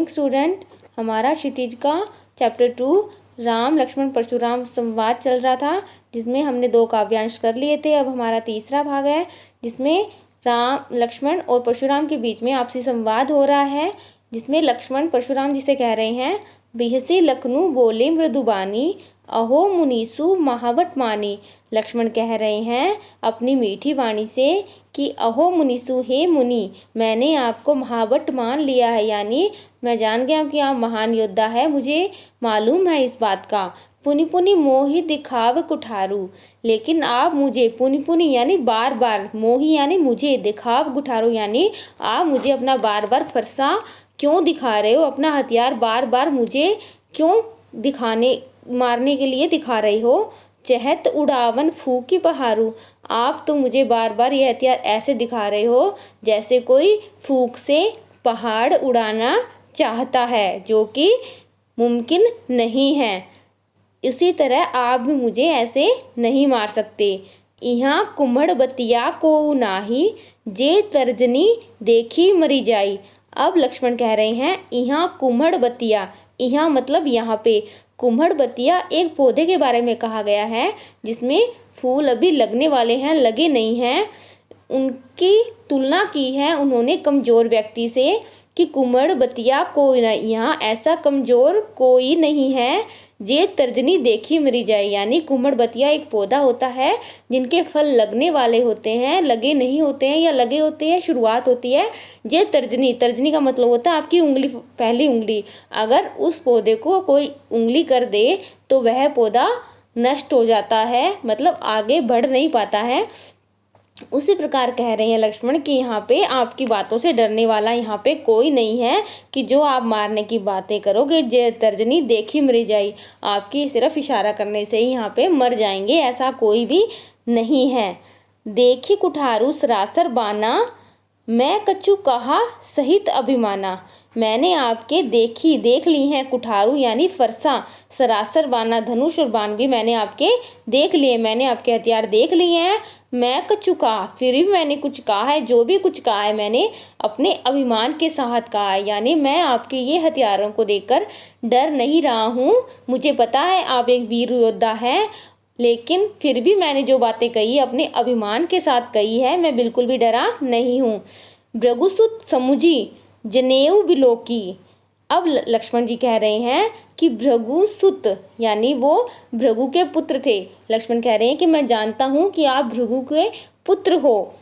Morning student. हमारा क्षितिज का chapter 2 Ram Lakshman Parshuram संवाद चल रहा था, जिसमें हमने 2 काव्यांश कर लिए थे। अब हमारा तीसरा भाग है, जिसमें राम लक्ष्मण और परशुराम के बीच में आपसी संवाद हो रहा है, जिसमें लक्ष्मण परशुराम जी से कह रहे हैं, बिहसी लखनऊ बोले मृदुबानी, अहो मुनीसु महावट मानी। लक्ष्मण कह रहे हैं अपनी मीठी वाणी से कि अहो मुनीसु, हे मुनि, मैंने आपको महावट मान लिया है, यानी मैं जान गया कि आप महान योद्धा है, मुझे मालूम है इस बात का। पुनि पुनि मोहि दिखाव कुठारू, लेकिन आप मुझे पुनि पुनि यानी बार बार, मोहि यानी मुझे, दिखाव कुठारू यानी आप मुझे अपना बार बार फरसा क्यों दिखा रहे हो, अपना हथियार बार बार मुझे क्यों मारने के लिए दिखा रहे हो। चहत उड़ावन फूकी पहाड़ू, आप तो मुझे बार बार ये हथियार ऐसे दिखा रहे हो जैसे कोई फूक से पहाड़ उड़ाना चाहता है, जो कि मुमकिन नहीं है। इसी तरह आप भी मुझे ऐसे नहीं मार सकते। यहाँ कुम्हड़ बतिया को नाही, जे तर्जनी देखी मरी जाई। अब लक्ष्मण कह रहे हैं यहाँ कुम्हड़ बतिया, यहाँ मतलब यहाँ पे कुम्हड़ बतिया एक पौधे के बारे में कहा गया है, जिसमें फूल अभी लगने वाले हैं, लगे नहीं हैं। उनकी तुलना की है उन्होंने कमज़ोर व्यक्ति से कि कुम्हड़ बतिया कोई ना, यहाँ ऐसा कमज़ोर कोई नहीं है, जे तर्जनी देखी मरी जाए। यानी कुम्हड़ बतिया एक पौधा होता है जिनके फल लगने वाले होते हैं, लगे नहीं होते हैं, या लगे होते हैं, शुरुआत होती है। जे तर्जनी, तर्जनी का मतलब होता है आपकी उंगली, पहली उंगली। अगर उस पौधे को कोई उंगली कर दे तो वह पौधा नष्ट हो जाता है, मतलब आगे बढ़ नहीं पाता है। उसी प्रकार कह रहे हैं लक्ष्मण कि यहाँ पे आपकी बातों से डरने वाला यहाँ पे कोई नहीं है, कि जो आप मारने की बातें करोगे, जे तर्जनी देखी मरी जाई, आपकी सिर्फ इशारा करने से ही यहाँ पे मर जाएंगे, ऐसा कोई भी नहीं है। देखी कुठारू सरासर बाना, मैं कछु कहा सहित अभिमाना। मैंने आपके देख ली हैं कुठारू यानी फरसा, सरासर बाना धनुष और बाण भी मैंने आपके देख लिए, मैंने आपके हथियार देख लिए हैं। मैं कछु कहा, फिर भी मैंने कुछ कहा है, जो भी कुछ कहा है मैंने अपने अभिमान के साथ कहा है, यानी मैं आपके ये हथियारों को देखकर डर नहीं रहा हूँ। मुझे पता है आप एक वीर योद्धा हैं, लेकिन फिर भी मैंने जो बातें कही अपने अभिमान के साथ कही है, मैं बिल्कुल भी डरा नहीं हूँ। भृगुसुत समुझी जनेऊ बिलोकी। अब लक्ष्मण जी कह रहे हैं कि भृगुसुत यानी वो भृगु के पुत्र थे। लक्ष्मण कह रहे हैं कि मैं जानता हूँ कि आप भृगु के पुत्र हो।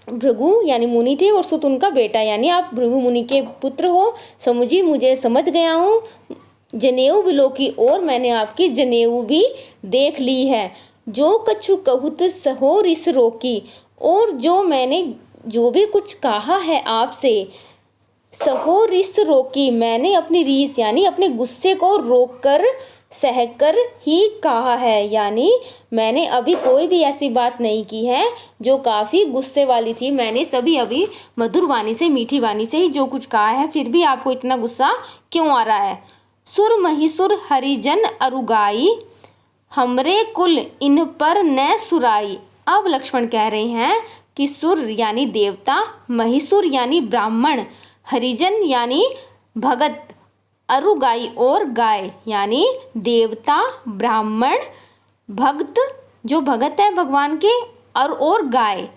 भृगु यानी मुनि थे और सुत उनका बेटा, यानी आप भृगु मुनि के पुत्र हो। समुझी मुझे समझ गया हूँ। जनेऊ बिलोकी, और मैंने आपकी जनेऊ भी देख ली है। जो कछु कहूत सहो रिस रोकी, और जो मैंने जो भी कुछ कहा है आपसे, सहो रिस रोकी, मैंने अपनी रीस यानी अपने गुस्से को रोककर सहकर ही कहा है, यानी मैंने अभी कोई भी ऐसी बात नहीं की है जो काफ़ी गुस्से वाली थी। मैंने सभी अभी मधुर वाणी से, मीठी वाणी से ही जो कुछ कहा है, फिर भी आपको इतना गुस्सा क्यों आ रहा है। सुर महिसुर हरिजन अरुगाई, हमरे कुल इन पर न सुराई। अब लक्ष्मण कह रहे हैं कि सुर यानी देवता, महिसुर यानी ब्राह्मण, हरिजन यानी भगत, अरुगाई और गाय यानी देवता, ब्राह्मण, भक्त जो भगत है भगवान के, और गाय।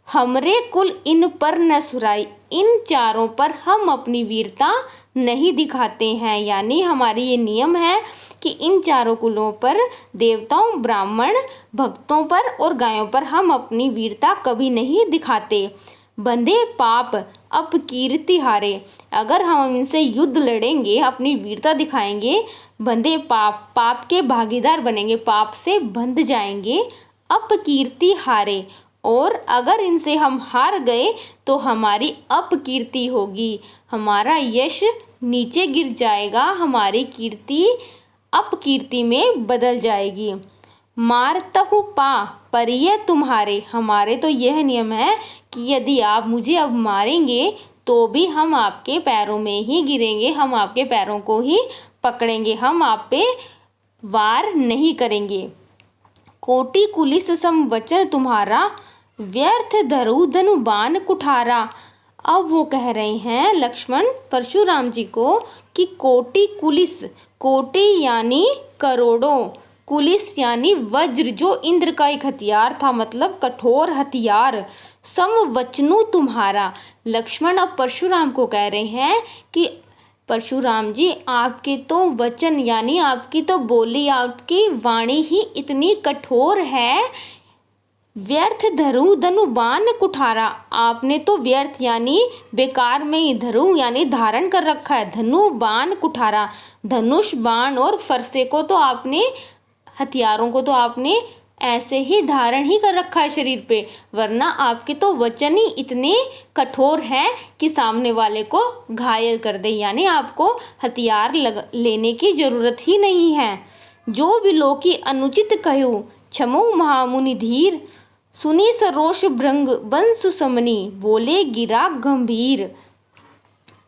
हमरे कुल इन पर न सुराई, इन चारों पर हम अपनी वीरता नहीं दिखाते हैं, यानी हमारी ये नियम है कि इन चारों कुलों पर, देवताओं, ब्राह्मण, भक्तों पर और गायों पर हम अपनी वीरता कभी नहीं दिखाते। बंधे पाप अपकीर्ति हारे, अगर हम इनसे युद्ध लड़ेंगे, अपनी वीरता दिखाएंगे, बंधे पाप, पाप के भागीदार बनेंगे, पाप से बंध जाएंगे। अपकीर्ति हारे, और अगर इनसे हम हार गए तो हमारी अपकीर्ति होगी, हमारा यश नीचे गिर जाएगा, हमारी कीर्ति अपकीर्ति में बदल जाएगी। मारतहु पा परिय तुम्हारे, हमारे तो यह नियम है कि यदि आप मुझे अब मारेंगे तो भी हम आपके पैरों में ही गिरेंगे, हम आपके पैरों को ही पकड़ेंगे, हम आप पे वार नहीं करेंगे। कोटि कुलिस सम वचन तुम्हारा, व्यर्थ धरु धनु बाण कुठारा। अब वो कह रहे हैं लक्ष्मण परशुराम जी को कि कोटि कुलिस, कोटि यानी करोड़ों, कुलिस यानी वज्र जो इंद्र का एक हथियार था, मतलब कठोर हथियार, समवचनु तुम्हारा। लक्ष्मण अब परशुराम को कह रहे हैं कि परशुराम जी आपके तो वचन यानी आपकी तो बोली, आपकी वाणी ही इतनी कठोर है। व्यर्थ धरु धनु बाण कुठारा, आपने तो व्यर्थ यानी बेकार में ही धरु यानी धारण कर रखा है, धनु बाण कुठारा, धनुष बाण और फरसे को तो आपने, हथियारों को तो आपने ऐसे ही धारण ही कर रखा है शरीर पे, वरना आपके तो वचन ही इतने कठोर हैं कि सामने वाले को घायल कर दे, यानी आपको हथियार लेने की जरूरत ही नहीं है। जो बिलो की अनुचित कहूँ क्षमो महामुनि धीर, सुनी सरोष भृंग बंसु समनी, बोले गिरा गंभीर।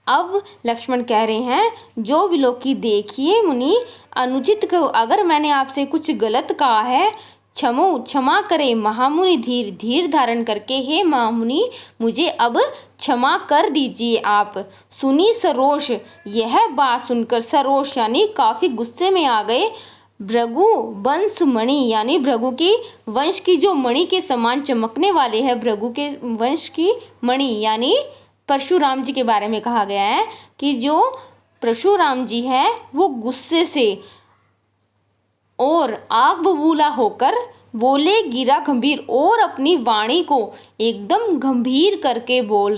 अब लक्ष्मण कह रहे हैं जो विलोकी देखिए मुनि, अनुचित कहो, अगर मैंने आपसे कुछ गलत कहा है, क्षमो क्षमा करे, महामुनि धीर, धीर धारण करके हे महामुनि मुझे अब क्षमा कर दीजिए आप। सुनी सरोष, यह बात सुनकर सरोष यानी काफी गुस्से में आ गए। भृगु वंश मणि यानी भृगु की वंश की जो मणि के समान चमकने वाले है, भृगु के वंश की मणि यानी परशुराम जी के बारे में कहा गया है कि जो परशुराम जी हैं वो गुस्से से और आग बबूला होकर बोले गिरा गंभीर, और अपनी वाणी को एकदम गंभीर करके बोल